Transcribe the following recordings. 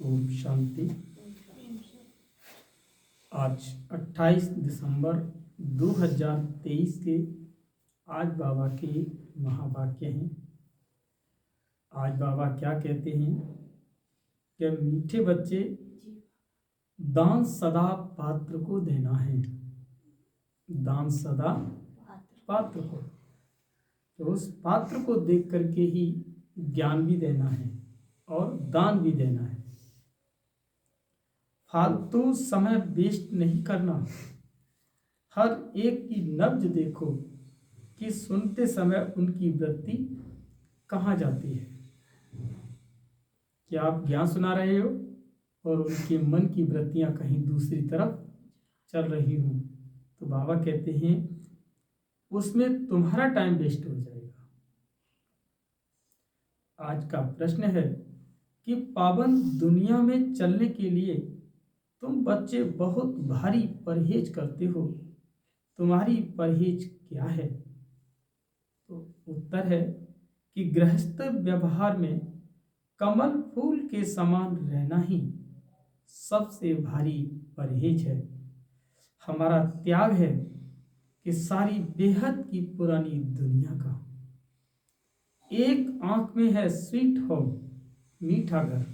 ओम शांति। आज 28 दिसंबर 2023 के आज बाबा के महावाक्य हैं। आज बाबा क्या कहते हैं कि मीठे बच्चे, दान सदा पात्र को देना है। दान सदा पात्र को, तो उस पात्र को देख करके ही ज्ञान भी देना है और दान भी देना है। फालतू समय वेस्ट नहीं करना। हर एक की नब्ज देखो कि सुनते समय उनकी वृत्ति कहाँ जाती है। क्या आप ज्ञान सुना रहे हो और उनके मन की वृत्तियां कहीं दूसरी तरफ चल रही हूँ, तो बाबा कहते हैं उसमें तुम्हारा टाइम वेस्ट हो जाएगा। आज का प्रश्न है कि पावन दुनिया में चलने के लिए तुम बच्चे बहुत भारी परहेज करते हो, तुम्हारी परहेज क्या है? तो उत्तर है कि गृहस्थ व्यवहार में कमल फूल के समान रहना ही सबसे भारी परहेज है। हमारा त्याग है कि सारी बेहद की पुरानी दुनिया का। एक आंख में है स्वीट होम, मीठा घर,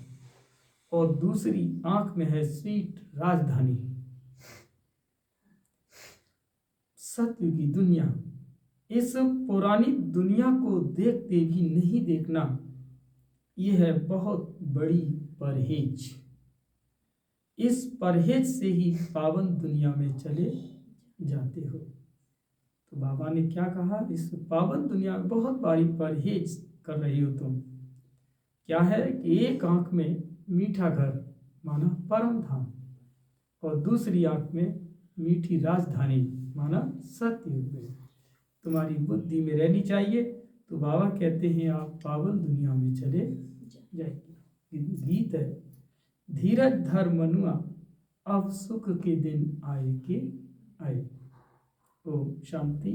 और दूसरी आंख में है स्वीट राजधानी, सत्य की दुनिया। इस पुरानी दुनिया को देखते भी नहीं देखना, यह है बहुत बड़ी परहेज। इस परहेज से ही पावन दुनिया में चले जाते हो। तो बाबा ने क्या कहा, इस पावन दुनिया में बहुत बड़ी परहेज कर रही हो तुम। क्या है कि एक आंख में मीठा घर माना परम धाम, और दूसरी आंख में मीठी राजधानी माना सत्ययुग में तुम्हारी बुद्धि में रहनी चाहिए। तो बाबा कहते हैं आप पावन दुनिया में चले जाएंगे। गीत है, धीरज धर मनुआ, अब सुख के दिन आए के आए। ओम शांति।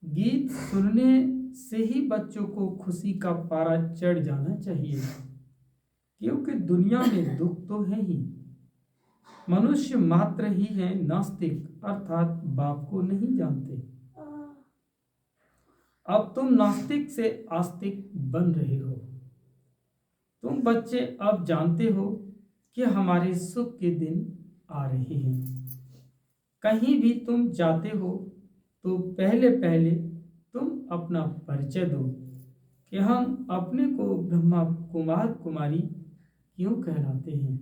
गीत सुनने से ही बच्चों को खुशी का पारा चढ़ जाना चाहिए, क्योंकि दुनिया में दुख तो है ही। मनुष्य मात्र ही है नास्तिक, अर्थात बाप को नहीं जानते। अब तुम नास्तिक से आस्तिक बन रहे हो। तुम बच्चे अब जानते हो कि हमारे सुख के दिन आ रहे हैं। कहीं भी तुम जाते हो तो पहले पहले तुम अपना परिचय दो कि हम अपने को ब्रह्मा कुमार कुमारी क्यों कहलाते हैं।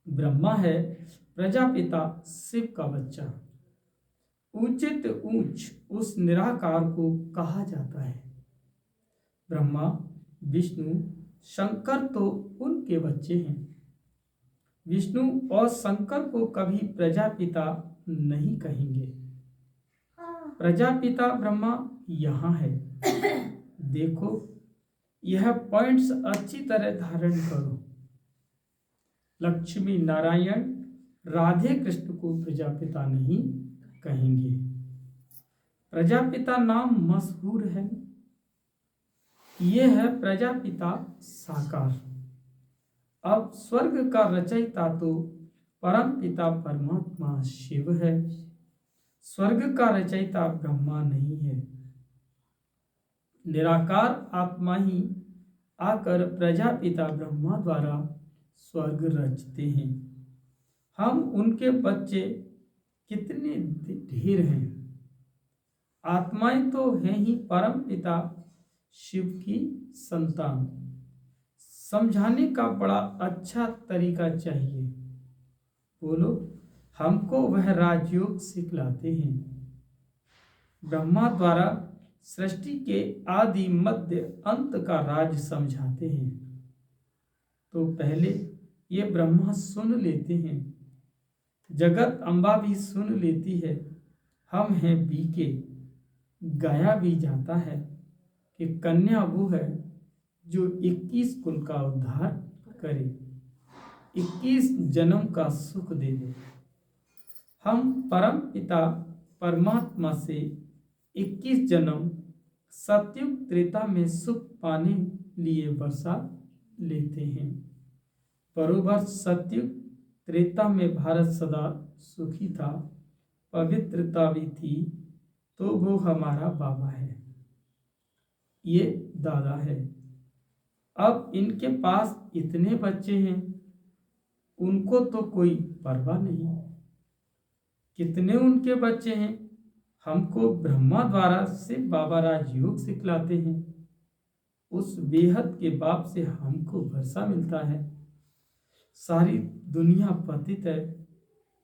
ब्रह्मा है प्रजापिता शिव का बच्चा। उचित ऊंच उस निराकार को कहा जाता है। ब्रह्मा विष्णु शंकर तो उनके बच्चे हैं। विष्णु और शंकर को कभी प्रजापिता नहीं कहेंगे। प्रजापिता ब्रह्मा यहाँ है। देखो, यह पॉइंट्स अच्छी तरह धारण करो। लक्ष्मी नारायण राधे कृष्ण को प्रजापिता नहीं कहेंगे। प्रजापिता नाम मशहूर है। यह है प्रजापिता साकार। अब स्वर्ग का रचयिता तो परम पिता परमात्मा शिव है। स्वर्ग का रचयिता ब्रह्मा नहीं है। निराकार आत्मा ही आकर प्रजापिता ब्रह्मा द्वारा स्वर्ग रचते हैं। हम उनके बच्चे कितने ढेर हैं। आत्माएं तो हैं ही परम पिता शिव की संतान। समझाने का बड़ा अच्छा तरीका चाहिए। बोलो, हमको वह राजयोग सिखलाते हैं। ब्रह्मा द्वारा सृष्टि के आदि मध्य अंत का राज समझाते हैं। तो पहले ये ब्रह्मा सुन लेते हैं, जगत अम्बा भी सुन लेती है। हम हैं बीके। गाया भी जाता है कि कन्या वो है जो 21 कुल का उद्धार करे, 21 जन्म का सुख दे दे। हम परम पिता परमात्मा से 21 जन्म सतयुग त्रेता में सुख पाने लिए वर्षा लेते हैं। बरोबर सत्युग त्रेता में भारत सदा सुखी था, पवित्रता भी थी, तो वो हमारा बाबा है, ये दादा है। अब इनके पास इतने बच्चे हैं, उनको तो कोई परवाह नहीं। कितने उनके बच्चे हैं, हमको ब्रह्मा द्वारा से बाबा राजयोग सिखलाते हैं। उस बेहद के बाप से हमको भरोसा मिलता है। सारी दुनिया पतित है,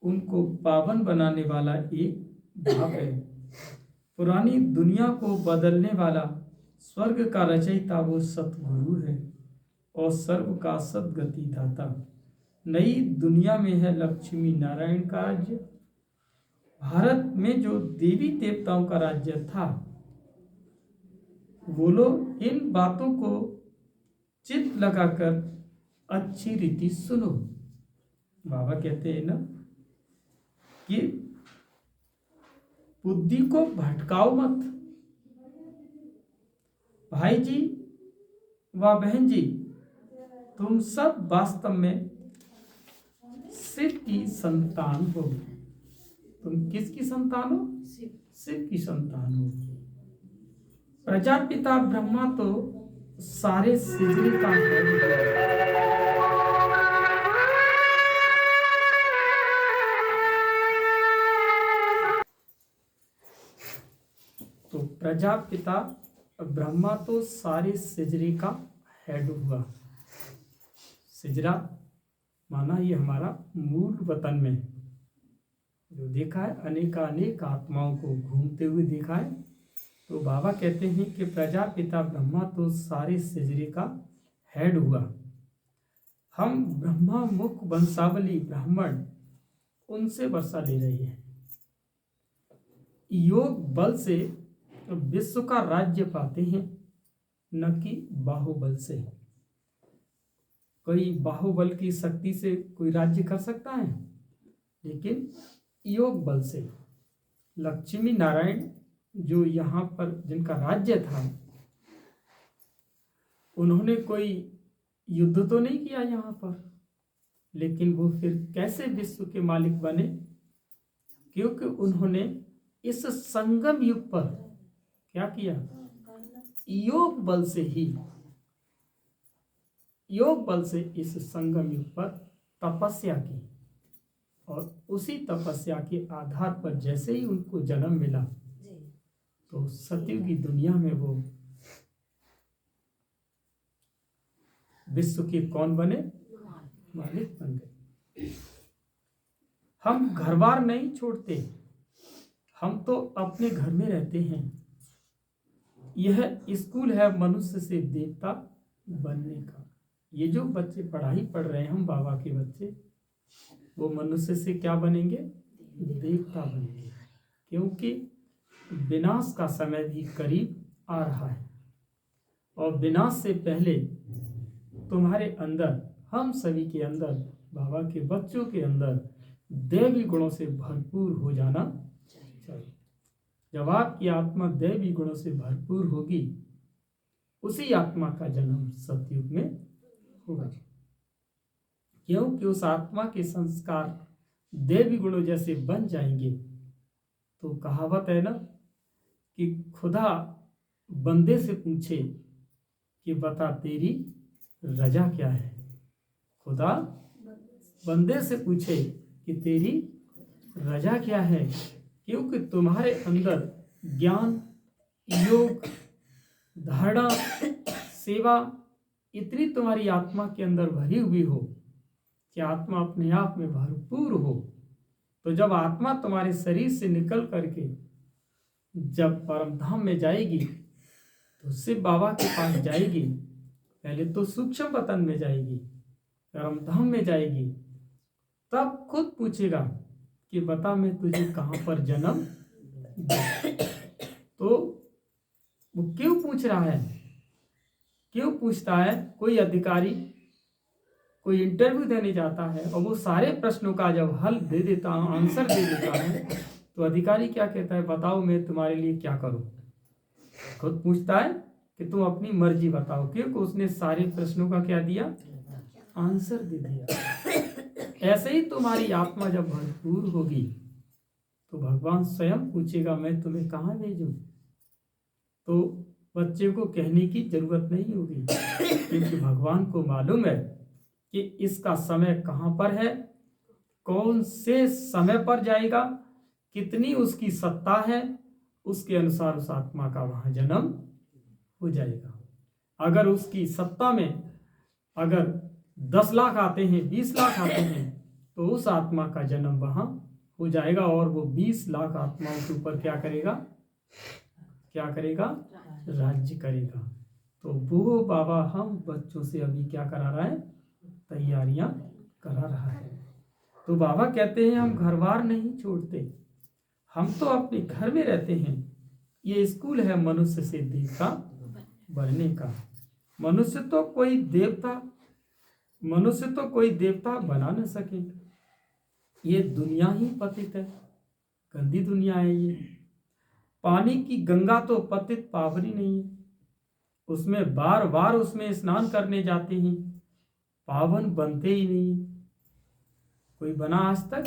उनको पावन बनाने वाला एक बाप है। पुरानी दुनिया को बदलने वाला स्वर्ग का रचयिता वो सतगुरु है और सर्व का सदगति दाता। नई दुनिया में है लक्ष्मी नारायण का राज्य। भारत में जो देवी देवताओं का राज्य था, वो लोग इन बातों को चित्त लगाकर अच्छी रीति सुनो। बाबा कहते हैं ना कि बुद्धि को भटकाओ मत। भाई जी व बहन जी, तुम सब वास्तव में शिव की संतान हो। तुम किसकी संतान हो? शिव की संतान हो। प्रजापिता ब्रह्मा तो सारे सृजनी का है। तो प्रजापिता ब्रह्मा तो सारे सिजरे का हेड हुआ। सिजरा माना ये हमारा मूल वतन में जो देखा है, अनेकानेक आत्माओं को घूमते हुए देखा है। तो बाबा कहते हैं कि प्रजापिता ब्रह्मा तो सारे सिजरे का हेड हुआ। हम ब्रह्मा मुख वंशावली ब्राह्मण उनसे वर्षा ले रहे हैं। योग बल से विश्व का राज्य पाते हैं, न कि बाहुबल से। कोई बाहुबल की शक्ति से कोई राज्य कर सकता है, लेकिन योग बल से लक्ष्मी नारायण जो यहाँ पर जिनका राज्य था, उन्होंने कोई युद्ध तो नहीं किया यहाँ पर, लेकिन वो फिर कैसे विश्व के मालिक बने? क्योंकि उन्होंने इस संगम युग पर क्या किया? योग बल से ही, योग बल से इस संगम युग पर तपस्या की, और उसी तपस्या के आधार पर जैसे ही उनको जन्म मिला, तो सतयुग की दुनिया में वो विश्व के कौन बने? मालिक बन गए। हम घर बार नहीं छोड़ते, हम तो अपने घर में रहते हैं। यह स्कूल है मनुष्य से देवता बनने का। ये जो बच्चे पढ़ाई पढ़ रहे हैं, हम बाबा के बच्चे, वो मनुष्य से क्या बनेंगे? देवता बनेंगे। क्योंकि विनाश का समय भी करीब आ रहा है, और विनाश से पहले तुम्हारे अंदर, हम सभी के अंदर, बाबा के बच्चों के अंदर दैवी गुणों से भरपूर हो जाना चाहिए। जब आपकी आत्मा दैवी गुणों से भरपूर होगी, उसी आत्मा का जन्म सतयुग में होगा। क्योंकि उस आत्मा के संस्कार दैवी गुणों जैसे बन जाएंगे। तो कहावत है ना कि खुदा बंदे से पूछे कि बता तेरी रजा क्या है। खुदा बंदे से पूछे कि तेरी रजा क्या है, क्योंकि तुम्हारे अंदर ज्ञान, योग, धारणा, सेवा इतनी तुम्हारी आत्मा के अंदर भरी हुई हो कि आत्मा अपने आप में भरपूर हो। तो जब आत्मा तुम्हारे शरीर से निकल करके जब परम धाम में जाएगी, तो शिव बाबा के पास जाएगी। पहले तो सूक्ष्म वतन में जाएगी, परम धाम में जाएगी, तब खुद पूछेगा कि बता मैं तुझे कहाँ पर जन्म दूं। तो वो क्यों पूछ रहा है? क्यों पूछता है? कोई अधिकारी कोई इंटरव्यू देने जाता है और वो सारे प्रश्नों का जब हल दे देता है, आंसर दे देता है, तो अधिकारी क्या कहता है? बताओ मैं तुम्हारे लिए क्या करूं। खुद पूछता है कि तुम अपनी मर्जी बताओ, क्योंकि उसने सारे प्रश्नों का क्या दिया, आंसर दे दिया। ऐसे ही तुम्हारी आत्मा जब भरपूर होगी तो भगवान स्वयं पूछेगा मैं तुम्हें कहाँ भेजूं। तो बच्चे को कहने की जरूरत नहीं होगी, क्योंकि भगवान को मालूम है कि इसका समय कहाँ पर है, कौन से समय पर जाएगा, कितनी उसकी सत्ता है, उसके अनुसार उस आत्मा का वहां जन्म हो जाएगा। अगर उसकी सत्ता में अगर 10 लाख आते हैं, 20 लाख आते हैं, तो उस आत्मा का जन्म वहां हो जाएगा और वो 20 लाख आत्माओं के ऊपर क्या करेगा, राज्य करेगा। तो वो बाबा हम बच्चों से अभी क्या करा रहा है, तैयारियां करा रहा है। तो बाबा कहते हैं हम घर बार नहीं छोड़ते, हम तो अपने घर में रहते हैं। ये स्कूल है मनुष्य से देवता बनने का। मनुष्य तो कोई देवता बना न सके। ये दुनिया ही पतित है, गंदी दुनिया है ये। पानी की गंगा तो पतित पावनी नहीं है, उसमें बार बार उसमें स्नान करने जाते हैं, पावन बनते ही नहीं। कोई बना आज तक?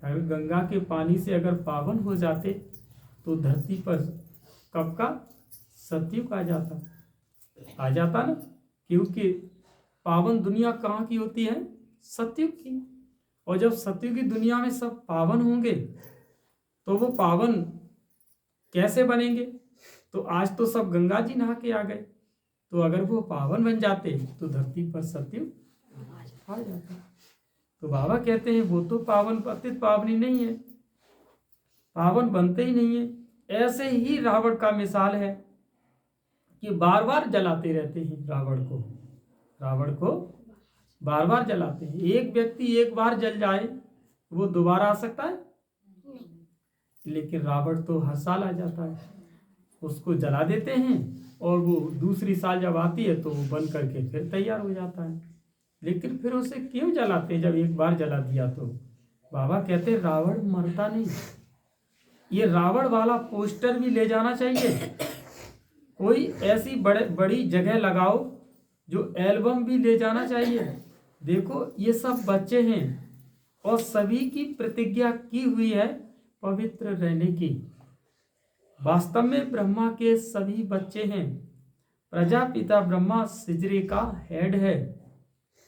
अगर गंगा के पानी से अगर पावन हो जाते तो धरती पर कब का सतयुग आ जाता ना, क्योंकि पावन दुनिया कहाँ की होती है, सतयुग की। और जब सतयुग की दुनिया में सब पावन होंगे तो वो पावन कैसे बनेंगे? तो आज तो सब गंगा जी नहा के आ गए, तो अगर वो पावन बन जाते तो धरती पर सतयुग आ जाता। तो बाबा कहते हैं वो तो पावन पतित पावनी नहीं है, पावन बनते ही नहीं है। ऐसे ही रावण का मिसाल है कि बार बार जलाते रहते हैं रावण को बार बार जलाते हैं। एक व्यक्ति एक बार जल जाए वो दोबारा आ सकता है? लेकिन रावण तो हर साल आ जाता है, उसको जला देते हैं और वो दूसरी साल जब आती है तो वो बन करके फिर तैयार हो जाता है। लेकिन फिर उसे क्यों जलाते हैं जब एक बार जला दिया तो? बाबा कहते हैं रावण मरता नहीं। ये रावण वाला पोस्टर भी ले जाना चाहिए, कोई ऐसी बड़ी जगह लगाओ जो एल्बम भी ले जाना चाहिए। देखो ये सब बच्चे हैं और सभी की प्रतिज्ञा की हुई है पवित्र रहने की। वास्तव में ब्रह्मा के सभी बच्चे हैं। प्रजापिता ब्रह्मा सिजरे का हेड है,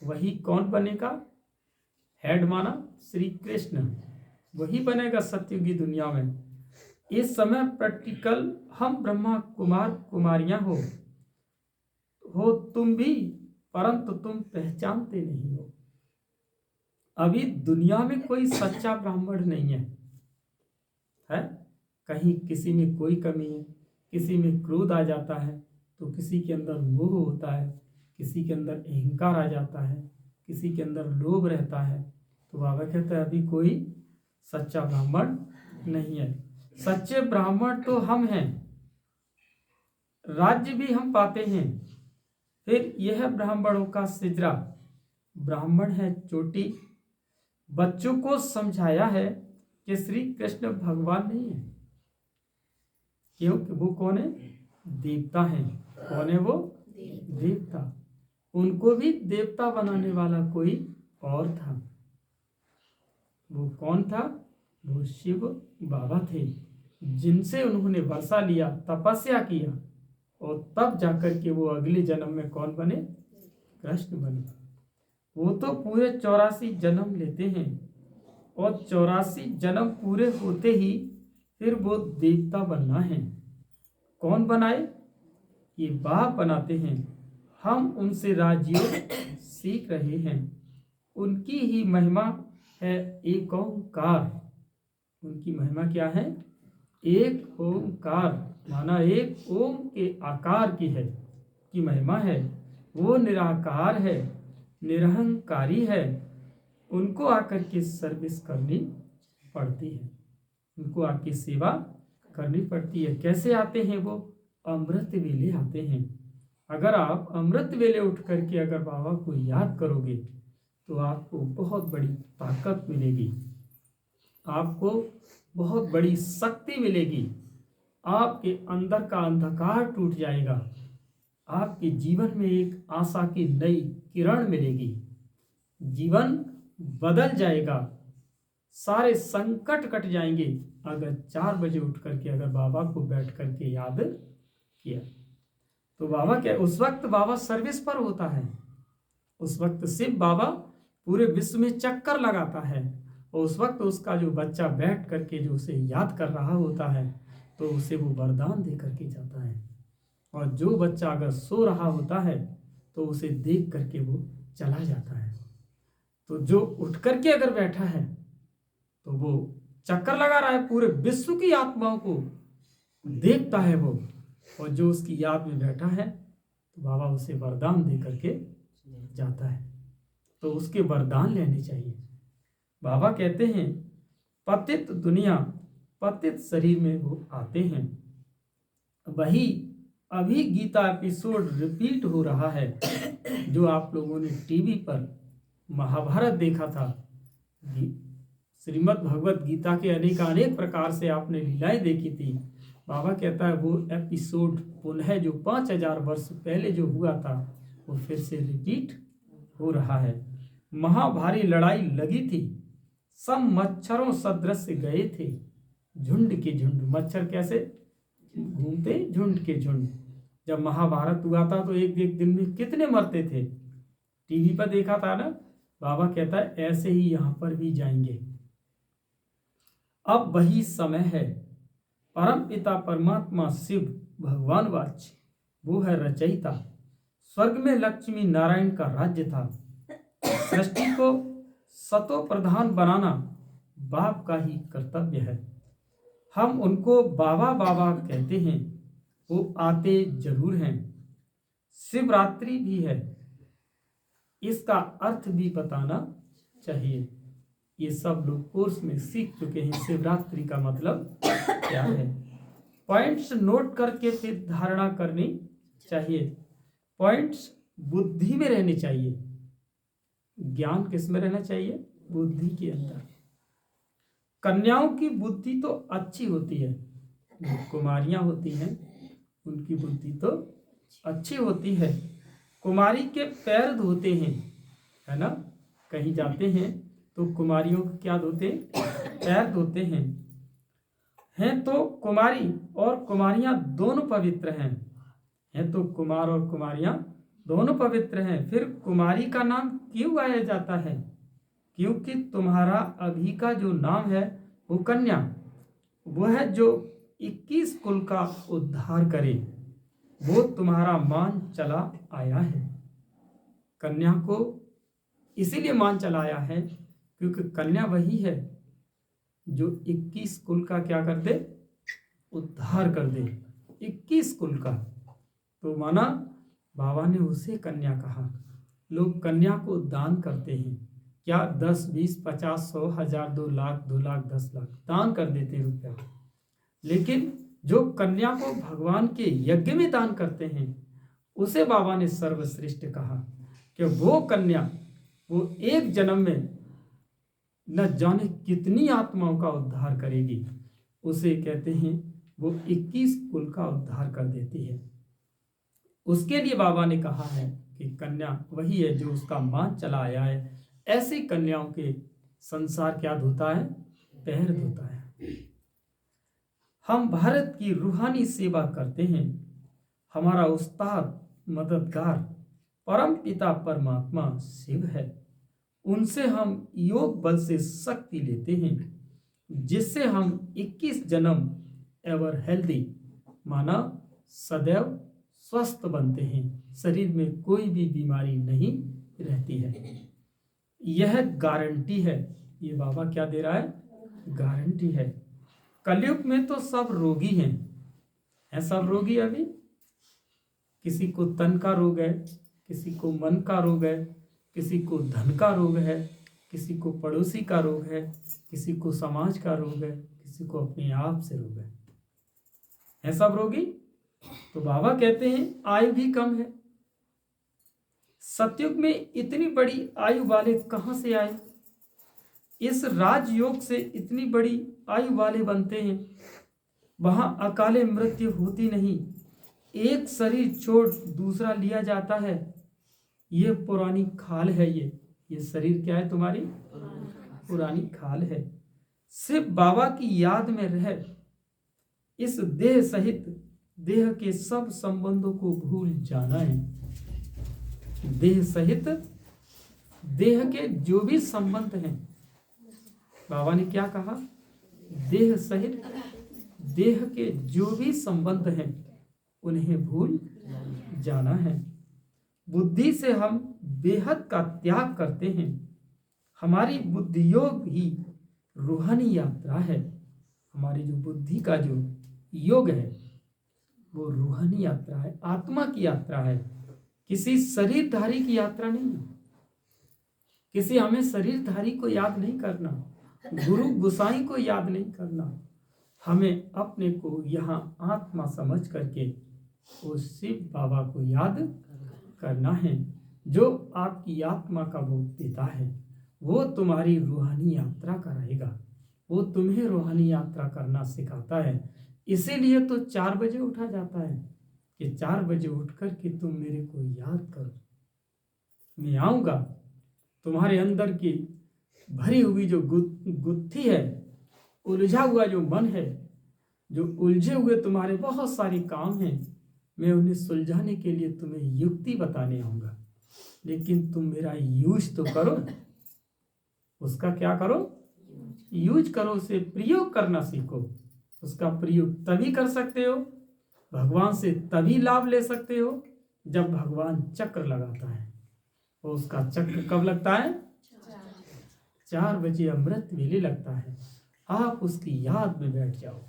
वही कौन बनेगा हेड? माना श्री कृष्ण, वही बनेगा सतयुगी दुनिया में। इस समय प्रैक्टिकल हम ब्रह्मा कुमार कुमारियां हो तुम भी, परंतु तुम पहचानते नहीं हो। अभी दुनिया में कोई सच्चा ब्राह्मण नहीं है? कहीं किसी में कोई कमी है, किसी में क्रोध आ जाता है तो किसी के अंदर मोह होता है, किसी के अंदर अहंकार आ जाता है, किसी के अंदर लोभ रहता है। तो बाबा कहते हैं अभी कोई सच्चा ब्राह्मण नहीं है। सच्चे ब्राह्मण तो हम हैं, राज्य भी हम पाते हैं। फिर यह ब्राह्मणों का सिजरा, ब्राह्मण है चोटी। बच्चों को समझाया है कि श्री कृष्ण भगवान नहीं है, क्योंकि वो कौन है? देवता है। कौन है वो? देवता। उनको भी देवता बनाने वाला कोई और था। वो कौन था? वो शिव बाबा थे, जिनसे उन्होंने वर्षा लिया, तपस्या किया और तब जाकर के वो अगले जन्म में कौन बने? कृष्ण बने। वो तो पूरे 84 जन्म लेते हैं और 84 जन्म पूरे होते ही फिर वो देवता बनना है। कौन बनाए? ये बाप बनाते हैं। हम उनसे राजयोग सीख रहे हैं। उनकी ही महिमा है एक ओंकार। उनकी महिमा क्या है? एक ओंकार, माना एक ओम के आकार की है, की महिमा है। वो निराकार है, निरहंकारी है। उनको आकर के सर्विस करनी पड़ती है, उनको आके सेवा करनी पड़ती है। कैसे आते हैं वो? अमृत वेले आते हैं। अगर आप अमृत वेले उठ करके अगर बाबा को याद करोगे तो आपको बहुत बड़ी ताकत मिलेगी, आपको बहुत बड़ी शक्ति मिलेगी, आपके अंदर का अंधकार टूट जाएगा आपके जीवन में एक आशा की नई किरण मिलेगी, जीवन बदल जाएगा, सारे संकट कट जाएंगे अगर 4 बजे उठ करके अगर बाबा को बैठ करके याद किया। तो बाबा क्या, उस वक्त बाबा सर्विस पर होता है, उस वक्त सिर्फ बाबा पूरे विश्व में चक्कर लगाता है, और उस वक्त उसका जो बच्चा बैठ करके जो उसे याद कर रहा होता है तो उसे वो वरदान दे करके जाता है। और जो बच्चा अगर सो रहा होता है तो उसे देख करके वो चला जाता है। तो जो उठ करके अगर बैठा है तो वो चक्कर लगा रहा है, पूरे विश्व की आत्माओं को देखता है वो, और जो उसकी याद में बैठा है तो बाबा उसे वरदान दे करके जाता है। तो उसके वरदान लेने चाहिए। बाबा कहते हैं पतित दुनिया पतित शरीर में वो आते हैं। वही अभी गीता एपिसोड रिपीट हो रहा है, जो आप लोगों ने टीवी पर महाभारत देखा था, श्रीमद् भगवत गीता के अनेक प्रकार से आपने लीलाएं देखी थी। बाबा कहता है वो एपिसोड पुनः जो 5000 वर्ष पहले जो हुआ था वो फिर से रिपीट हो रहा है। महाभारी लड़ाई लगी थी, सब मच्छरों सदृश गए थे, झुंड के झुंड। मच्छर कैसे घूमते, झुंड के झुंड। जब महाभारत हुआ था तो एक एक दिन में कितने मरते थे, टीवी पर देखा था ना। बाबा कहता है ऐसे ही यहाँ पर भी जाएंगे। अब वही समय है, परम पिता परमात्मा शिव भगवान वाच, वो है रचयिता। स्वर्ग में लक्ष्मी नारायण का राज्य था। सृष्टि को सतो प्रधान बनाना बाप का ही कर्तव्य है। हम उनको बाबा बाबा कहते हैं, वो आते जरूर हैं। शिवरात्रि भी है, इसका अर्थ भी बताना चाहिए। ये सब लोग कोर्स में सीख चुके हैं शिवरात्रि का मतलब क्या है। पॉइंट्स नोट करके फिर धारणा करनी चाहिए। पॉइंट्स बुद्धि में रहने चाहिए। ज्ञान किस में रहना चाहिए? बुद्धि के अंदर। कन्याओं की बुद्धि तो अच्छी होती है, कुमारियां होती हैं उनकी बुद्धि तो अच्छी होती है। कुमारी के पैर धोते हैं, है ना, कहीं जाते हैं तो कुमारियों को क्या धोते हैं? पैर धोते हैं तो कुमारी और कुमारियां दोनों पवित्र हैं तो कुमार और कुमारियां दोनों पवित्र हैं। फिर कुमारी का नाम क्यों आया जाता है? क्योंकि तुम्हारा अभी का जो नाम है वो कन्या, वो है जो 21 कुल का उद्धार करे, वो तुम्हारा मान चला आया है। कन्या को इसीलिए मान चला आया है क्योंकि कन्या वही है जो 21 कुल का क्या कर दे? उद्धार कर दे। 21 कुल का तो माना बाबा ने उसे कन्या कहा। लोग कन्या को दान करते हैं, क्या 10, 20, 50, 100, 1000, 2 लाख, 2 लाख, 10 लाख दान कर देते हैं रुपया। लेकिन जो कन्या को भगवान के यज्ञ में दान करते हैं उसे बाबा ने सर्वश्रेष्ठ कहा कि वो कन्या वो एक जन्म में न जाने कितनी आत्माओं का उद्धार करेगी। उसे कहते हैं वो 21 कुल का उद्धार कर देती है। उसके लिए बाबा ने कहा है कि कन्या वही है जो उसका मान चला आया है। ऐसी कन्याओं के संसार क्या धोता है? पैर धोता है। हम भारत की रूहानी सेवा करते हैं। हमारा उस्ताद मददगार परम पिता परमात्मा शिव है। उनसे हम योग बल से शक्ति लेते हैं, जिससे हम 21 जन्म एवर हेल्दी माना सदैव स्वस्थ बनते हैं। शरीर में कोई भी बीमारी नहीं रहती है। यह गारंटी है। ये बाबा क्या दे रहा है? गारंटी है। कलयुग में तो सब रोगी हैं सब रोगी। अभी किसी को तन का रोग है, किसी को मन का रोग है, किसी को धन का रोग है, किसी को पड़ोसी का रोग है, किसी को समाज का रोग है, किसी को अपने आप से रोग है सब रोगी। तो बाबा कहते हैं आयु भी कम है। सतयुग में इतनी बड़ी आयु वाले कहां से आए? इस राजयोग से इतनी बड़ी आयु वाले बनते हैं। वहां अकाले मृत्यु होती नहीं, एक शरीर छोड़ दूसरा लिया जाता है, ये पुरानी खाल है। ये शरीर क्या है तुम्हारी? पुरानी खाल है। सिर्फ बाबा की याद में रह इस देह सहित देह के सब संबंधों को भूल जाना है। देह सहित देह के जो भी संबंध हैं, बाबा ने क्या कहा? देह सहित देह के जो भी संबंध हैं उन्हें भूल जाना है। बुद्धि से हम बेहद का त्याग करते हैं। हमारी बुद्धि योग ही रूहानी यात्रा है। हमारी जो बुद्धि का जो योग है वो रूहानी यात्रा है, आत्मा की यात्रा है, किसी शरीरधारी की यात्रा नहीं है। किसी हमें शरीरधारी को याद नहीं करना, गुरु गुसाई को याद नहीं करना। हमें अपने को यहाँ आत्मा समझ करके उस शिव बाबा को याद करना है, जो आपकी आत्मा का वो पिता है। वो तुम्हारी रूहानी यात्रा कराएगा, वो तुम्हें रूहानी यात्रा करना सिखाता है। इसीलिए तो 4 बजे उठा जाता है कि 4 बजे उठ कर के तुम मेरे को याद करो, मैं आऊँगा। तुम्हारे अंदर की भरी हुई जो गुत्थी है, उलझा हुआ जो मन है, जो उलझे हुए तुम्हारे बहुत सारे काम हैं, मैं उन्हें सुलझाने के लिए तुम्हें युक्ति बताने आऊँगा। लेकिन तुम मेरा यूज तो करो, उसका क्या करो? यूज करो, उसे प्रयोग करना सीखो। उसका प्रयोग तभी कर सकते हो, भगवान से तभी लाभ ले सकते हो जब भगवान चक्र लगाता है। और उसका चक्र कब लगता है? 4 बजे अमृत वेले लगता है। आप उसकी याद में बैठ जाओ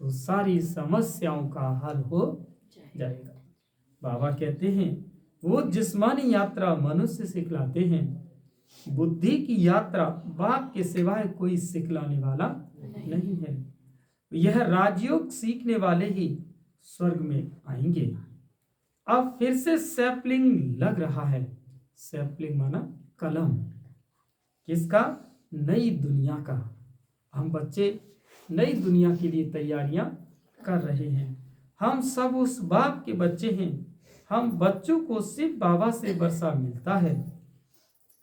तो सारी समस्याओं का हल हो जाएगा। बाबा कहते हैं वो जिस्मानी यात्रा मनुष्य सिखलाते हैं, बुद्धि की यात्रा बाप के सिवाय कोई सिखलाने वाला नहीं है। यह राजयोग सीखने वाले ही स्वर्ग में आएंगे। अब फिर से सैपलिंग लग रहा है। सैपलिंग माना कलम। किसका? नई दुनिया का। हम बच्चे नई दुनिया के लिए तैयारियां कर रहे हैं। हम सब उस बाप के बच्चे हैं। हम बच्चों को शिव बाबा से वर्षा मिलता है।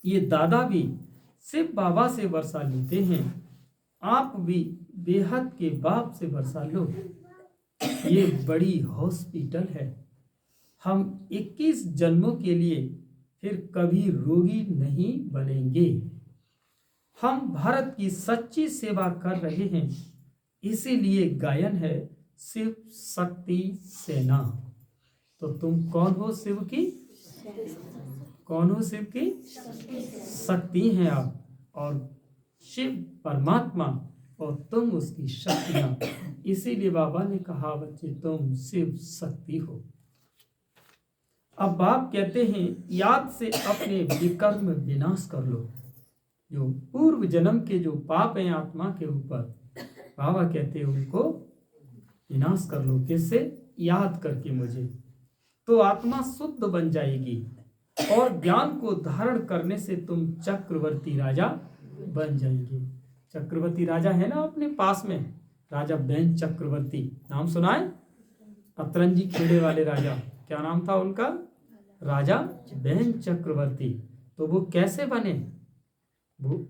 ये दादा भी शिव बाबा से वर्षा लेते हैं। आप भी बेहद के बाप से वर्षा लो। ये बड़ी हॉस्पिटल है। हम 21 जन्मों के लिए फिर कभी रोगी नहीं बनेंगे। हम भारत की सच्ची सेवा कर रहे हैं, इसीलिए गायन है शिव शक्ति सेना। तो तुम कौन हो? शिव की कौन हो? शिव की शक्ति हैं आप, और शिव परमात्मा और तुम उसकी शक्तियां। इसीलिए बाबा ने कहा बच्चे तुम शिव शक्ति हो। अब बाप कहते हैं याद से अपने विकर्म विनाश कर लो। जो पूर्व जन्म के जो पाप हैं आत्मा के ऊपर, बाबा कहते हैं उनको विनाश कर लो। किससे? याद करके मुझे। तो आत्मा शुद्ध बन जाएगी और ज्ञान को धारण करने से तुम चक्रवर्ती राजा बन जाएंगे। चक्रवर्ती राजा है ना अपने पास में, राजा बेन चक्रवर्ती, नाम सुना है? अतरंजी खेड़े वाले राजा, क्या नाम था उनका? राजा बेन चक्रवर्ती। तो वो कैसे बने? वो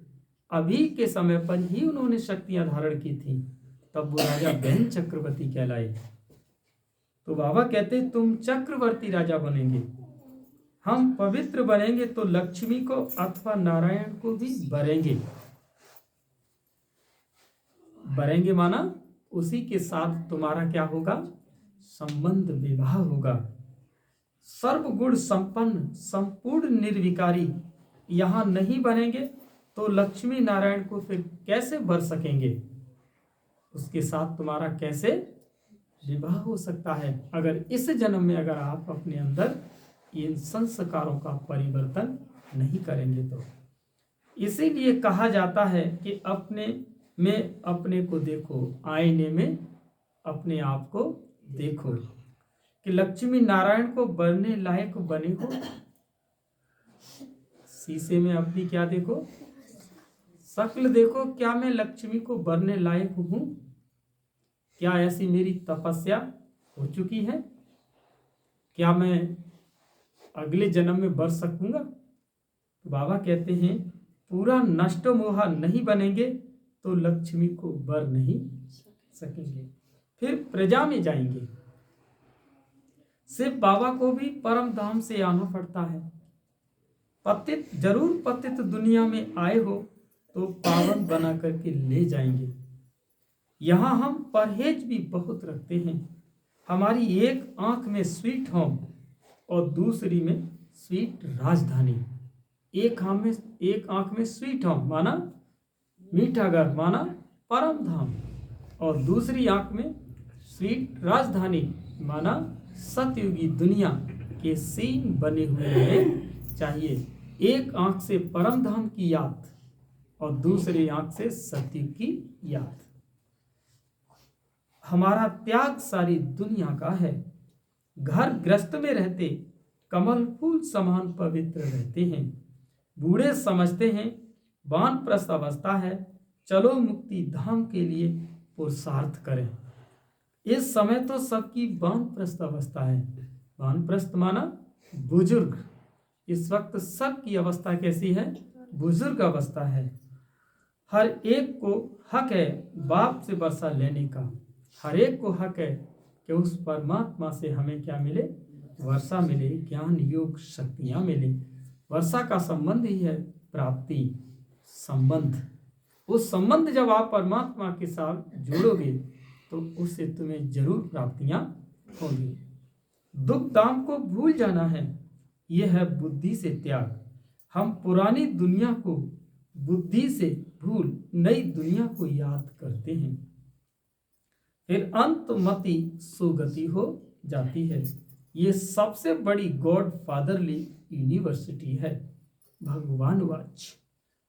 अभी के समय पर ही उन्होंने शक्तियां धारण की थी, तब वो राजा बेन चक्रवर्ती कहलाए। तो बाबा कहते तुम चक्रवर्ती राजा बनेंगे। हम पवित्र बनेंगे तो लक्ष्मी को अथवा नारायण को भी बरेंगे। बरेंगे माना उसी के साथ तुम्हारा क्या होगा? संबंध विवाह होगा। सर्वगुण संपन्न संपूर्ण निर्विकारी यहां नहीं बनेंगे तो लक्ष्मी नारायण को फिर कैसे बर सकेंगे? उसके साथ तुम्हारा कैसे विवाह हो सकता है? अगर इस जन्म में अगर आप अपने अंदर इन संस्कारों का परिवर्तन नहीं करेंगे तो। इसीलिए कहा जाता है कि अपने में अपने को देखो, आईने में अपने आप को देखो कि लक्ष्मी नारायण को बनने लायक बने हो। शीशे में अपनी क्या देखो? शक्ल देखो, क्या मैं लक्ष्मी को बनने लायक हूं? क्या ऐसी मेरी तपस्या हो चुकी है? क्या मैं अगले जन्म में बर सकूंगा? तो बाबा कहते हैं पूरा नष्ट मोहा नहीं बनेंगे तो लक्ष्मी को बर नहीं सकेंगे, फिर प्रजा में जाएंगे। सिर्फ बाबा को भी परम धाम से आना पड़ता है। पतित जरूर पतित दुनिया में आए हो तो पावन बना करके ले जाएंगे। यहाँ हम परहेज भी बहुत रखते हैं। हमारी एक आंख में स्वीट होम और दूसरी में स्वीट राजधानी। एक आंख में स्वीट होम माना मीठा घर माना परम धाम, और दूसरी आंख में स्वीट राजधानी माना सतयुगी दुनिया के सीन बने हुए रहने चाहिए। एक आंख से परम धाम की याद और दूसरी आंख से सतयुग की याद। हमारा त्याग सारी दुनिया का है। घर ग्रस्त में रहते कमल फूल समान पवित्र रहते हैं। बूढ़े समझते हैं वानप्रस्थ अवस्था है, चलो मुक्ति धाम के लिए पुरुषार्थ करें। इस समय तो सबकी वानप्रस्थ अवस्था है। वानप्रस्थ माना बुजुर्ग। इस वक्त सबकी अवस्था कैसी है? बुजुर्ग अवस्था है। हर एक को हक है बाप से वर्षा लेने का। हर एक को हक है कि उस परमात्मा से हमें क्या मिले? वर्षा मिले, ज्ञान योग शक्तियां मिले। वर्षा का संबंध ही है प्राप्ति संबंध। उस संबंध जब आप परमात्मा के साथ जोड़ोगे तो उससे तुम्हें जरूर प्राप्तियां होंगी। दुख दाम को भूल जाना है, यह है बुद्धि से त्याग। हम पुरानी दुनिया को बुद्धि से भूल नई दुनिया को याद करते हैं, फिर अंतमति सुगति हो जाती है। ये सबसे बड़ी गॉड फादरली यूनिवर्सिटी है। भगवान वाच,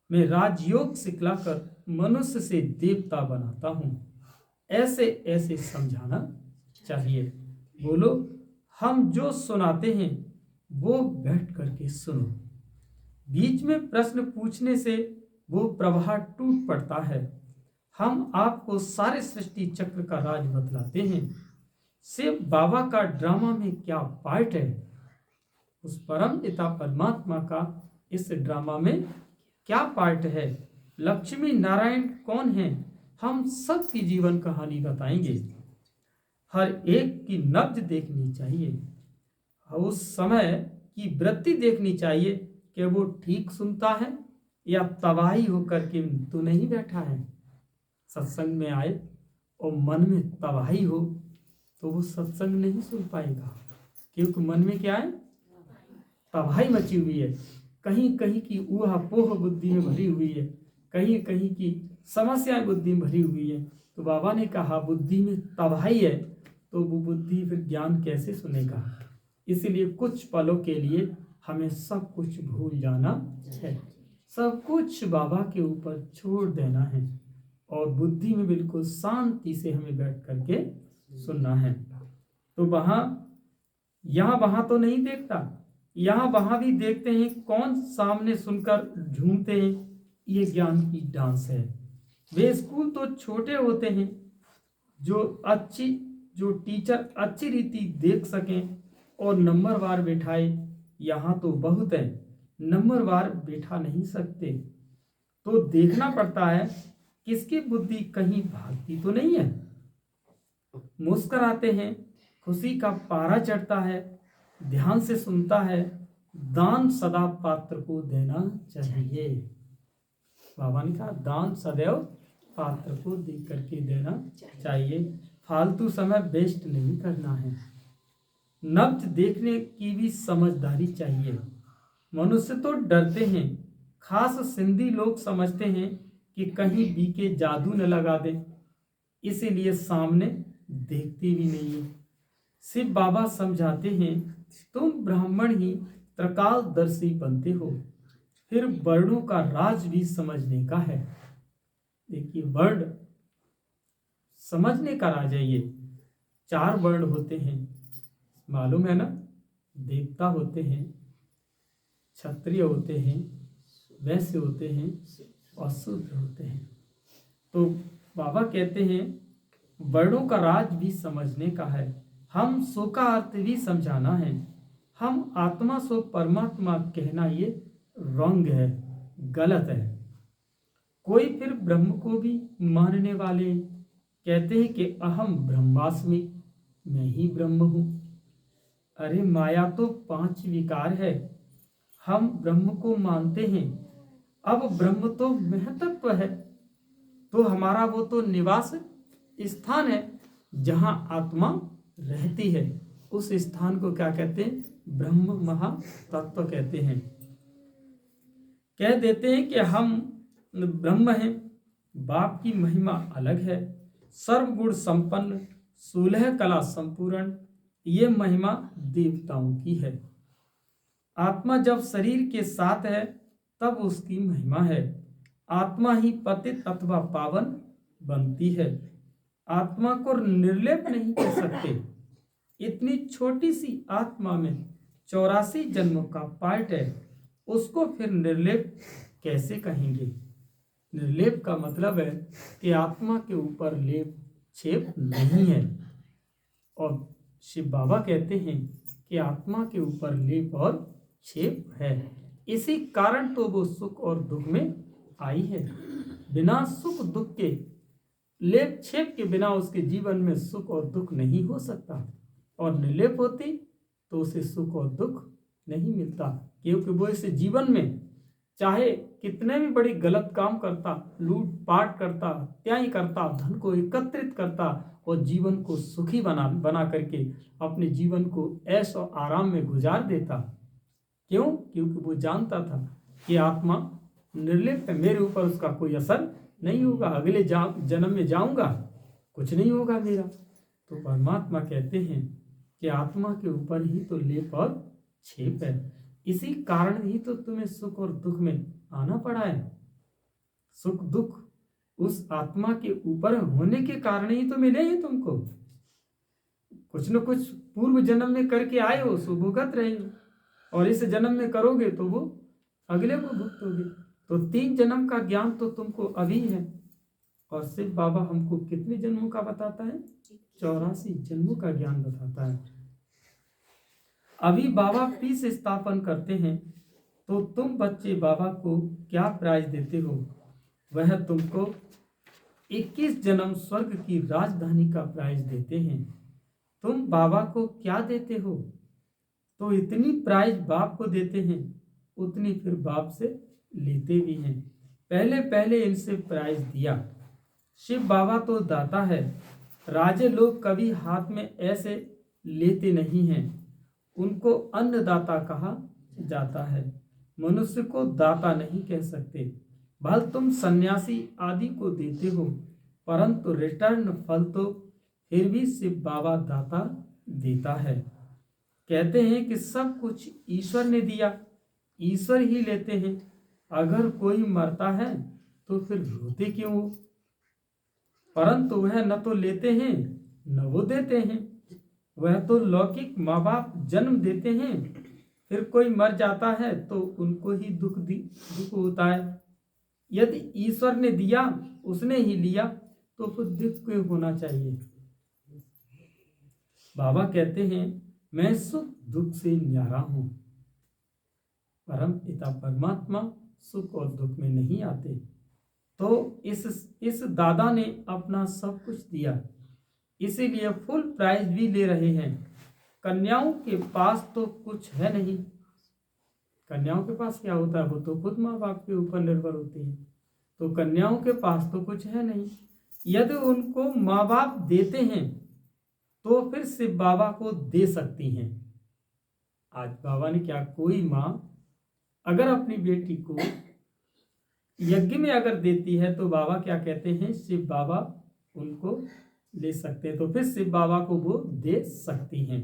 मैं राजयोग सिखलाकर मनुष्य से देवता बनाता हूं, ऐसे ऐसे समझाना चाहिए। बोलो, हम जो सुनाते हैं वो बैठ करके सुनो। बीच में प्रश्न पूछने से वो प्रवाह टूट पड़ता है। हम आपको सारे सृष्टि चक्र का राज बतलाते हैं। सिर्फ बाबा का ड्रामा में क्या पार्ट है, उस परम पिता परमात्मा का इस ड्रामा में क्या पार्ट है, लक्ष्मी नारायण कौन है, हम सब की जीवन कहानी बताएंगे। हर एक की नब्ज देखनी चाहिए, उस समय की वृत्ति देखनी चाहिए कि वो ठीक सुनता है या तबाही होकर के तो नहीं बैठा है। सत्संग में आए और मन में तबाही हो तो वो सत्संग नहीं सुन पाएगा, क्योंकि मन में क्या है? तबाही मची हुई है। कहीं कहीं की ऊहापोह बुद्धि में भरी हुई है, कहीं कहीं की समस्याएं बुद्धि में भरी हुई है। तो बाबा ने कहा बुद्धि में तबाही है तो वो बुद्धि फिर ज्ञान कैसे सुनेगा। इसलिए कुछ पलों के लिए हमें सब कुछ भूल जाना है, सब कुछ बाबा के ऊपर छोड़ देना है और बुद्धि में बिल्कुल शांति से हमें बैठ करके सुनना है। तो यहाँ वहां तो नहीं देखता, यहाँ वहां भी देखते हैं। कौन सामने सुनकर झूमते हैं, ये ज्ञान की डांस है। वे स्कूल तो छोटे होते हैं जो टीचर अच्छी रीति देख सकें और नंबरवार बैठाए। यहाँ तो बहुत है, नंबरवार बैठा नहीं सकते। तो देखना पड़ता है किसकी बुद्धि कहीं भागती तो नहीं है। मुस्कुराते हैं, खुशी का पारा चढ़ता है, ध्यान से सुनता है। दान सदा पात्र को देना चाहिए। बाबा ने कहा दान सदैव पात्र को दे करके देना चाहिए। फालतू समय वेस्ट नहीं करना है। नब्ज देखने की भी समझदारी चाहिए। मनुष्य तो डरते हैं, खास सिंधी लोग समझते हैं कि कहीं बीके जादू न लगा दे, इसीलिए सामने देखते भी नहीं है। शिव बाबा समझाते हैं तुम ब्राह्मण ही त्रिकालदर्शी बनते हो। फिर वर्णों का राज भी समझने का है। देखिए, वर्ण समझने का राज है। ये 4 वर्ण होते हैं, मालूम है ना? देवता होते हैं, क्षत्रिय होते हैं, वैश्य होते हैं और शूद्र होते हैं। तो बाबा कहते हैं वर्णों का राज भी समझने का है। हम सो का अर्थ भी समझाना है। हम आत्मा सो परमात्मा कहना ये रॉन्ग है, गलत है। कोई फिर ब्रह्म को भी मानने वाले कहते हैं कि अहम ब्रह्मास्मि, मैं ही ब्रह्म हूँ। अरे माया तो 5 विकार है, हम ब्रह्म को मानते हैं। अब ब्रह्म तो महतत्व है, तो हमारा वो तो निवास स्थान है जहाँ आत्मा रहती है। उस स्थान को क्या कहते हैं? ब्रह्म महातत्व कहते हैं। कह देते हैं कि हम ब्रह्म हैं। बाप की महिमा अलग है, सर्वगुण संपन्न, 16 कला संपूर्ण। ये महिमा देवताओं की है। आत्मा जब शरीर के साथ है तब उसकी महिमा है। आत्मा ही पतित अथवा पावन बनती है। आत्मा को निर्लेप नहीं कह सकते। इतनी छोटी सी आत्मा में 84 जन्मों का पार्ट है, उसको फिर निर्लेप कैसे कहेंगे? निर्लेप का मतलब है कि आत्मा के ऊपर लेप छेप नहीं है। और शिव बाबा कहते हैं कि आत्मा के ऊपर लेप और छेप है, इसी कारण तो वो सुख और दुख में आई है। बिना सुख दुख के, लेप छेप के बिना उसके जीवन में सुख और दुख नहीं हो सकता। और निर्लेप होती तो उसे सुख और दुख नहीं मिलता, क्योंकि वो इस जीवन में चाहे कितने भी बड़ी गलत काम करता, लूट पाट करता, हत्याएं करता, धन को एकत्रित करता और जीवन को सुखी बना करके अपने जीवन को ऐश और आराम में गुजार देता। क्यों? क्योंकि वो जानता था कि आत्मा निर्लिप्त है, मेरे ऊपर उसका कोई असर नहीं होगा, अगले जन्म में जाऊंगा कुछ नहीं होगा मेरा। तो परमात्मा कहते हैं कि आत्मा के ऊपर ही तो लेप और छेप है, इसी कारण ही तो तुम्हें सुख और दुख में आना पड़ा है। सुख दुख उस आत्मा के ऊपर होने के कारण ही तो मिले हैं तुमको। कुछ न कुछ पूर्व जन्म में करके आए हो, सो भुगत रहे हो, और इस जन्म में करोगे तो वो अगले को भुगतोगे। तो 3 जन्म का ज्ञान तो तुमको अभी है। और शिव बाबा हमको कितने जन्मों का बताता है? 84 जन्मों का ज्ञान बताता है। अभी बाबा पीस स्थापन करते हैं, तो तुम बच्चे बाबा को क्या प्राइज देते हो? वह तुमको 21 जन्म स्वर्ग की राजधानी का प्राइज देते हैं। तुम बाबा को क्या देते हो? तो इतनी प्राइज बाप को देते हैं, उतनी फिर बाप से लेते भी हैं। पहले पहले इनसे प्राइज दिया। शिव बाबा तो दाता है, राजे लोग कभी हाथ में ऐसे लेते नहीं हैं, उनको अन्नदाता कहा जाता है। मनुष्य को दाता नहीं कह सकते। भल तुम सन्यासी आदि को देते हो, परंतु रिटर्न फल तो फिर भी शिव बाबा दाता देता है। कहते हैं कि सब कुछ ईश्वर ने दिया, ईश्वर ही लेते हैं। अगर कोई मरता है तो फिर रोते क्यों हो? परंतु वह न तो लेते हैं न वो देते हैं। वह तो लौकिक माँ बाप जन्म देते हैं, फिर कोई मर जाता है तो उनको ही दुख होता है। यदि ईश्वर ने दिया, उसने ही लिया, तो फिर दुख क्यों होना चाहिए? बाबा कहते हैं मैं सुख दुख से न्यारा हूं। परम पिता परमात्मा सुख और दुख में नहीं आते। तो इस दादा ने अपना सब कुछ दिया, इसीलिए फुल प्राइज भी ले रहे हैं। कन्याओं के पास तो कुछ है नहीं। कन्याओं के पास क्या होता है? वो तो खुद माँ बाप के ऊपर निर्भर होती है। तो कन्याओं के पास तो कुछ है नहीं। यदि उनको माँ बाप देते हैं तो फिर शिव बाबा को दे सकती हैं। आज बाबा ने क्या, कोई माँ अगर अपनी बेटी को यज्ञ में अगर देती है तो बाबा क्या कहते हैं? शिव बाबा उनको ले सकते हैं, तो फिर शिव बाबा को वो दे सकती हैं।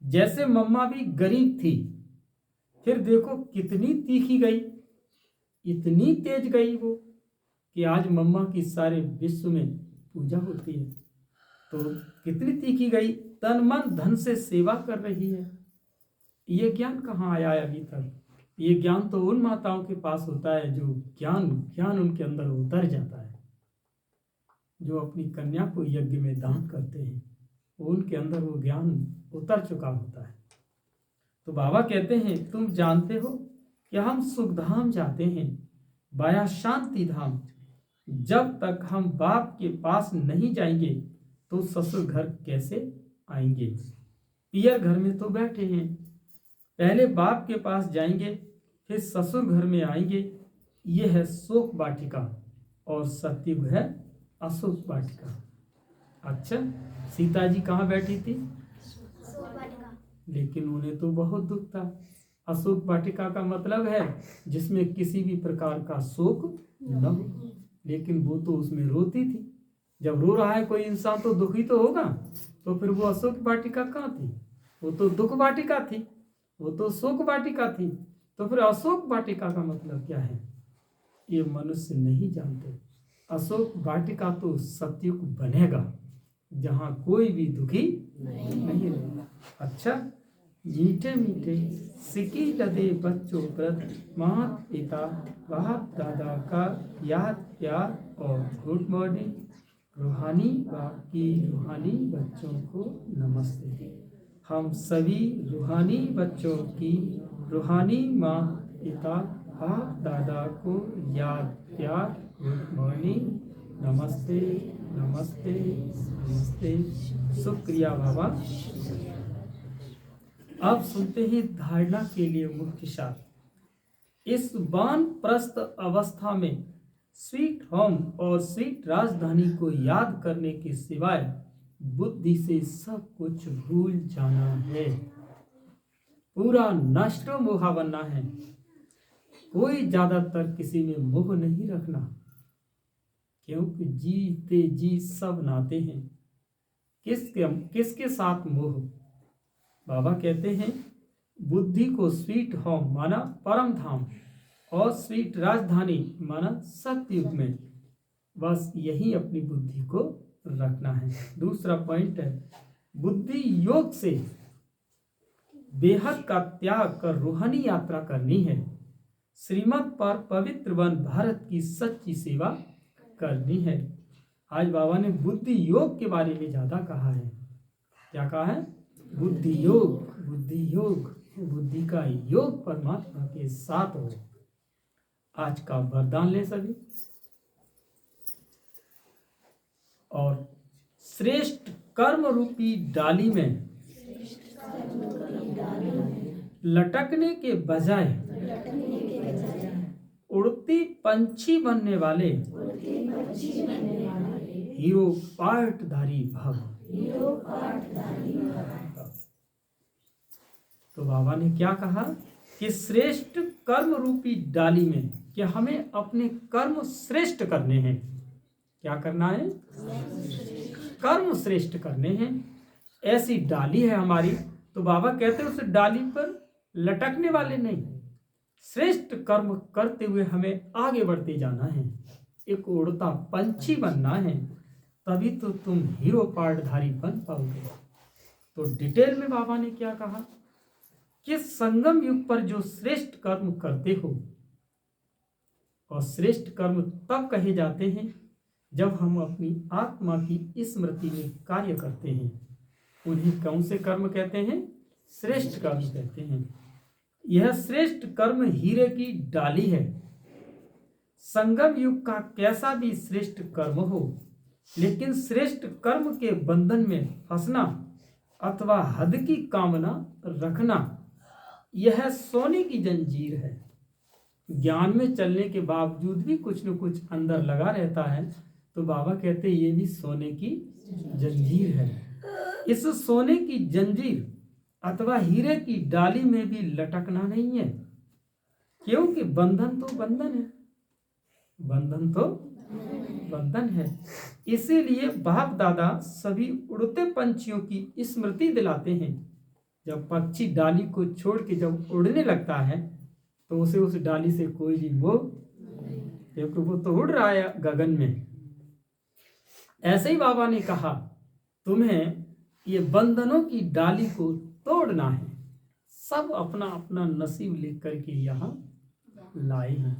जैसे मम्मा भी गरीब थी, फिर देखो कितनी तीखी गई, इतनी तेज गई वो कि आज मम्मा की सारे विश्व में पूजा होती है। तो कितनी तीखी गई, तन मन धन से सेवा कर रही है। ये ज्ञान कहाँ आया है अभी तक? ये ज्ञान तो उन माताओं के पास होता है जो ज्ञान उनके अंदर उतर जाता है, जो अपनी कन्या को यज्ञ में दान करते हैं। उनके अंदर वो ज्ञान उतर चुका होता है। तो बाबा कहते हैं, तुम जानते हो कि हम सुखधाम जाते हैं, वाया शांति धाम। जब तक हम बाप के पास नहीं जाएंगे तो ससुर घर कैसे आएंगे। पियर घर में तो बैठे हैं, पहले बाप के पास जाएंगे फिर ससुर घर में आएंगे। ये है शोक वाटिका और सतयुग है अशोक वाटिका। अच्छा, सीता जी कहाँ बैठी थी? लेकिन उन्हें तो बहुत दुख था। अशोक वाटिका का मतलब है जिसमें किसी भी प्रकार का शोक न हो, लेकिन वो तो उसमें रोती थी। जब रो रहा है कोई इंसान तो दुखी तो होगा, तो फिर वो अशोक वाटिका कहाँ थी? वो तो दुख वाटिका थी, वो तो शोक वाटिका थी। तो फिर अशोक वाटिका का मतलब क्या है, ये मनुष्य नहीं जानते। अशोक वाटिका तो सतयुग बनेगा जहाँ कोई भी दुखी नहीं रहेगा। अच्छा, मीठे मीठे सिकी लदे बच्चों पर माता पिता बाप दादा का याद प्यार और गुड मॉर्निंग। रूहानी बाप की रूहानी बच्चों को नमस्ते। हम सभी रूहानी बच्चों की रूहानी माँ पिता बाप दादा को याद प्यार गुड मॉर्निंग, नमस्ते नमस्ते नमस्ते। शुक्रिया बाबा। अब सुनते हैं धारणा के लिए मुख्य सार। इस वानप्रस्थ अवस्था में स्वीट होम और स्वीट राजधानी को याद करने के सिवाय बुद्धि से सब कुछ भूल जाना है। पूरा नष्ट मोहा बनना है। कोई ज्यादातर किसी में मोह नहीं रखना, क्योंकि जीते जी सब नाते हैं। किसके साथ मोह? बाबा कहते हैं, बुद्धि को स्वीट होम माना परम धाम और स्वीट राजधानी माना सतयुग में। बस यही अपनी बुद्धि को रखना है। दूसरा पॉइंट है, बुद्धि योग से बेहद का त्याग कर रूहानी यात्रा करनी है। श्रीमत पर पवित्र वन भारत की सच्ची सेवा करनी है। आज बाबा ने बुद्धि योग के बारे में ज्यादा कहा है। क्या कहा है? बुद्धि योग, बुद्धि योग, बुद्धि का योग परमात्मा के साथ हो। आज का वरदान ले सभी। और श्रेष्ठ कर्म रूपी डाली में लटकने के बजाय उड़ती पंछी बनने वाले हीरो पाठधारी भव। तो बाबा ने क्या कहा कि श्रेष्ठ कर्म रूपी डाली में, कि हमें अपने कर्म श्रेष्ठ करने हैं। क्या करना है? कर्म श्रेष्ठ करने हैं। ऐसी डाली है हमारी, तो बाबा कहते हैं उस डाली पर लटकने वाले नहीं, श्रेष्ठ कर्म करते हुए हमें आगे बढ़ते जाना है। एक उड़ता पंछी बनना है, तभी तो तुम हीरो पाठधारी बन पाओगे। तो डिटेल में बाबा ने क्या कहा कि संगम युग पर जो श्रेष्ठ कर्म करते हो, और श्रेष्ठ कर्म तब कहे जाते हैं जब हम अपनी आत्मा की स्मृति में कार्य करते हैं। उन्हें कौन से कर्म कहते हैं? श्रेष्ठ कर्म कहते हैं। यह श्रेष्ठ कर्म हीरे की डाली है। संगम युग का कैसा भी श्रेष्ठ कर्म हो, लेकिन श्रेष्ठ कर्म के बंधन में फंसना अथवा हद की कामना रखना, यह सोने की जंजीर है। ज्ञान में चलने के बावजूद भी कुछ न कुछ अंदर लगा रहता है, तो बाबा कहते हैं ये भी सोने की जंजीर है। इस सोने की जंजीर अथवा हीरे की डाली में भी लटकना नहीं है, क्योंकि बंधन तो बंधन है, बंधन तो बंधन है। इसीलिए बाप दादा सभी उड़ते पंछियों की स्मृति दिलाते हैं। जब पक्षी डाली को छोड़ के जब उड़ने लगता है तो उसे उस डाली से कोई भी मोह, क्योंकि वो तो उड़ रहा है गगन में। ऐसे ही बाबा ने कहा तुम्हें ये बंधनों की डाली को तोड़ना है। सब अपना अपना नसीब लेकर के यहाँ लाए हैं।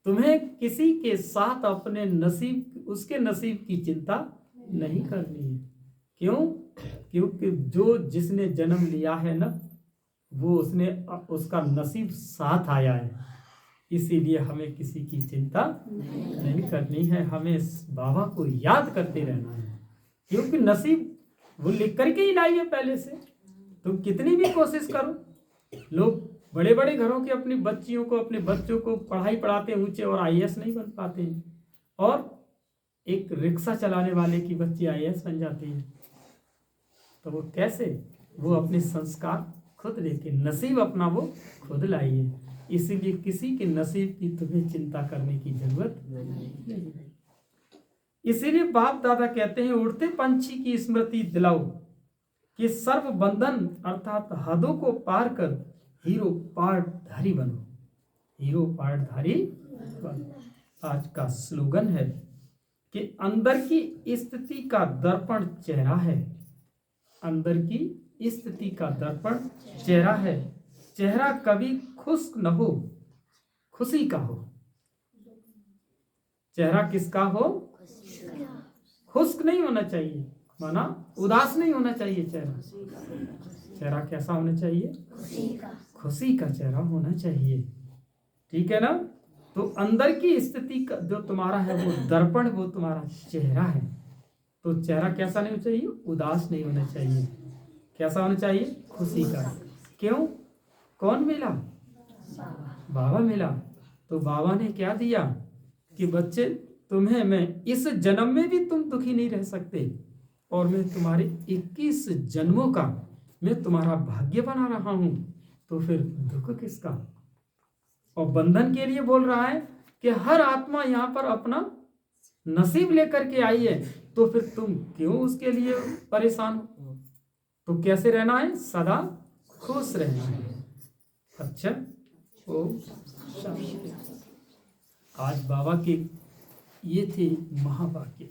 तुम्हें किसी के साथ अपने नसीब, उसके नसीब की चिंता नहीं करनी है, क्यों? क्योंकि जो जिसने जन्म लिया है ना, वो उसका नसीब साथ आया है। इसीलिए हमें किसी की चिंता नहीं करनी है, हमें बाबा को याद करते रहना है, क्योंकि नसीब वो लिख करके ही लाई है पहले से। तुम कितनी भी कोशिश करो, लोग बड़े बड़े घरों के अपनी बच्चियों को, अपने बच्चों को पढ़ाई पढ़ाते ऊंचे और आईएएस नहीं बन पाते हैं, और एक रिक्शा चलाने वाले की बच्ची आईएएस बन जाती है। तो वो कैसे? वो अपने संस्कार खुद लेके, नसीब अपना वो खुद लाई है। इसीलिए किसी के नसीब की तुम्हें चिंता करने की जरूरत नहीं। इसीलिए बाप दादा कहते हैं, उड़ते पंछी की स्मृति दिलाओ कि सर्व बंधन अर्थात हदों को पार कर हीरो पाठधारी बनो। हीरो पाठधारी बनो। आज का स्लोगन है कि अंदर की स्थिति का दर्पण चेहरा है। अंदर की स्थिति का दर्पण चेहरा है। चेहरा कभी खुश्क न हो, खुशी का हो। चेहरा किसका हो? खुश्क नहीं होना चाहिए, माना उदास नहीं होना चाहिए। चेहरा कैसा होना चाहिए? खुशी का चेहरा होना चाहिए। ठीक है ना? तो अंदर की स्थिति का जो तुम्हारा है वो दर्पण, वो तुम्हारा चेहरा है। तो चेहरा कैसा नहीं होना चाहिए? उदास नहीं होना चाहिए। कैसा होना चाहिए? खुशी का। क्यों? कौन मिला? बाबा मिला। तो बाबा ने क्या दिया कि बच्चे तुम्हें मैं इस जन्म में भी तुम दुखी नहीं रह सकते, और मैं तुम्हारे 21 जन्मों का मैं तुम्हारा भाग्य बना रहा हूं। तो फिर दुख किसका? और बंधन के लिए बोल रहा है कि हर आत्मा यहाँ पर अपना नसीब लेकर के आई है, तो फिर तुम क्यों उसके लिए परेशान हो? तो कैसे रहना है? सदा खुश रहना है। अच्छा, ओम शांति। आज बाबा के ये थे महावाक्य।